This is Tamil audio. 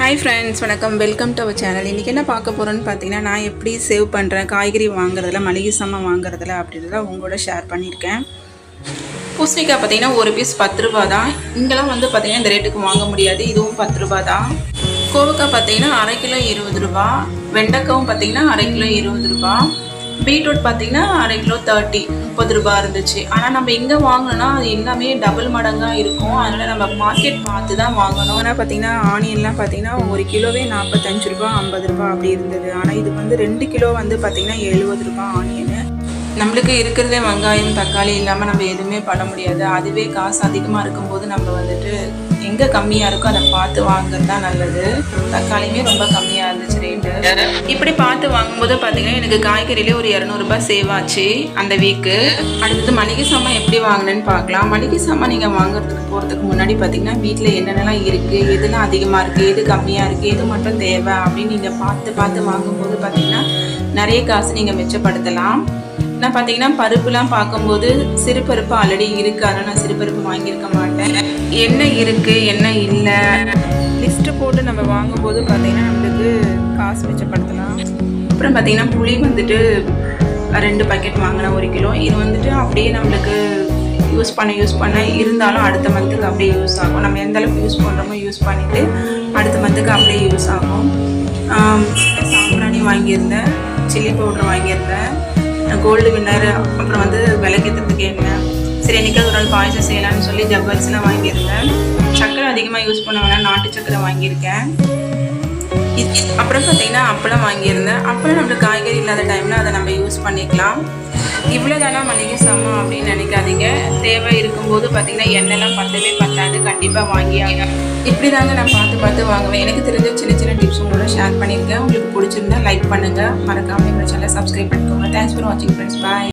ஹாய் ஃப்ரெண்ட்ஸ், வணக்கம். Welcome to our channel. இன்றைக்கி என்ன பார்க்க போகிறோன்னு பார்த்தீங்கன்னா, நான் எப்படி சேவ் பண்ணுறேன் காய்கறி வாங்குறதுல, மளிகை சாமான் வாங்குறதுல அப்படின்றத உங்களோட ஷேர் பண்ணியிருக்கேன். பூசணிக்காய் பார்த்தீங்கன்னா ஒரு பீஸ் 10 ரூபா தான். இங்கெல்லாம் வந்து பார்த்தீங்கன்னா இந்த ரேட்டுக்கு வாங்க முடியாது. இதுவும் 10 ரூபா தான். கோவக்காய் பார்த்தீங்கன்னா அரை கிலோ 20 ரூபா. வெண்டைக்காவும் பார்த்தீங்கன்னா அரை கிலோ 20 ரூபா. பீட்ரூட் பார்த்தீங்கன்னா அரை கிலோ 30 ரூபா இருந்துச்சு. ஆனால் நம்ம எங்கே வாங்கினோன்னா அது எல்லாமே டபுள் மடங்காக இருக்கும். அதனால் நம்ம மார்க்கெட் பார்த்து தான் வாங்கணும். ஆனால் பார்த்தீங்கன்னா ஆனியன்லாம் பார்த்தீங்கன்னா ஒரு கிலோவே 45 ரூபா 50 ரூபா அப்படி இருந்தது. ஆனால் இது வந்து 2 கிலோ வந்து பார்த்தீங்கன்னா 70 ரூபா ஆனியனு. நம்மளுக்கு இருக்கிறதே வெங்காயம் தக்காளி இல்லாமல் நம்ம எதுவுமே பண்ண முடியாது. அதுவே காசு அதிகமாக இருக்கும்போது நம்ம வந்துட்டு எங்கே கம்மியாக இருக்கோ அதை பார்த்து வாங்குறது தான் நல்லது. தக்காளியுமே ரொம்ப கம்மியாக இருந்துச்சு ரேட்டு. இப்படி பார்த்து வாங்கும்போது பார்த்தீங்கன்னா எனக்கு காய்கறியிலே ஒரு 200 ரூபாய் சேவ் ஆச்சு அந்த வீக்கு. அடுத்தது மளிகை சாமான் எப்படி வாங்கினேன்னு பார்க்கலாம். மளிகை சாமான் நீங்கள் போகிறதுக்கு முன்னாடி பார்த்தீங்கன்னா வீட்டில் என்னென்னலாம் இருக்குது, எதுலாம் அதிகமாக இருக்குது, எது கம்மியாக இருக்குது, எது மட்டும் தேவை அப்படின்னு நீங்கள் பார்த்து வாங்கும்போது பார்த்தீங்கன்னா நிறைய காசு நீங்கள் மிச்சப்படுத்தலாம். நான் பார்த்தீங்கன்னா பருப்புலாம் பார்க்கும்போது சிறுபருப்பு ஆல்ரெடி இருக்குது, அதனால் நான் சிறுபருப்பு வாங்கியிருக்க மாட்டேன். என்ன இருக்குது என்ன இல்லை லிஸ்ட்டு போட்டு நம்ம வாங்கும்போது பார்த்தீங்கன்னா நம்மளுக்கு காசு மிச்சப்படுத்தலாம். அப்புறம் பார்த்தீங்கன்னா புளி வந்துட்டு 2 பாக்கெட் வாங்கினேன் 1 கிலோ. இது வந்துட்டு அப்படியே நம்மளுக்கு யூஸ் பண்ண இருந்தாலும் அடுத்த மந்த்துக்கு அப்படியே யூஸ் ஆகும். நம்ம எந்த அளவுக்கு யூஸ் பண்ணுறோமோ யூஸ் பண்ணிவிட்டு அடுத்த மந்த்துக்கு அப்படியே யூஸ் ஆகும். சாம்பிராணி வாங்கியிருந்தேன், சில்லி பவுடர் வாங்கியிருந்தேன், கோல்டு வின்னர், அப்புறம் வந்து விளக்கேற்றதுக்கு எண்ணெய். சரி, என்றைக்காவது ஒரு நாள் பாயசம் செய்யலாம்னு சொல்லி ஜவ்வரிசிலாம் வாங்கியிருந்தேன். சர்க்கரை அதிகமாக யூஸ் பண்ண வேணாம், நாட்டு சர்க்கரை வாங்கியிருக்கேன். அப்புறம் பார்த்தீங்கன்னா அப்பளம் வாங்கியிருந்தேன். அப்பளம் நம்மளுக்கு காய்கறி இல்லாத டைமில் அதை நம்ம யூஸ் பண்ணிக்கலாம். இவ்வளோ தானே மளிகை சாமான் அப்படின்னு நினைக்காதீங்க. தேவை இருக்கும்போது பார்த்தீங்கன்னா எண்ணெய்லாம் பத்தாது, கண்டிப்பாக வாங்கியாங்க. இப்படி தாங்க நான் பார்த்து வாங்குவேன். எனக்கு தெரிஞ்ச சின்ன டிப்ஸ் உங்களோட ஷேர் பண்ணியிருக்கேன். உங்களுக்கு பிடிச்சிருந்தா லைக் பண்ணுங்கள், மறக்காமல் என்னோட சேனலை சப்ஸ்கிரைப் பண்ணிக்கோங்க. தேங்க்ஸ் ஃபார் வாட்சிங் ஃப்ரெண்ட்ஸ். பாய்.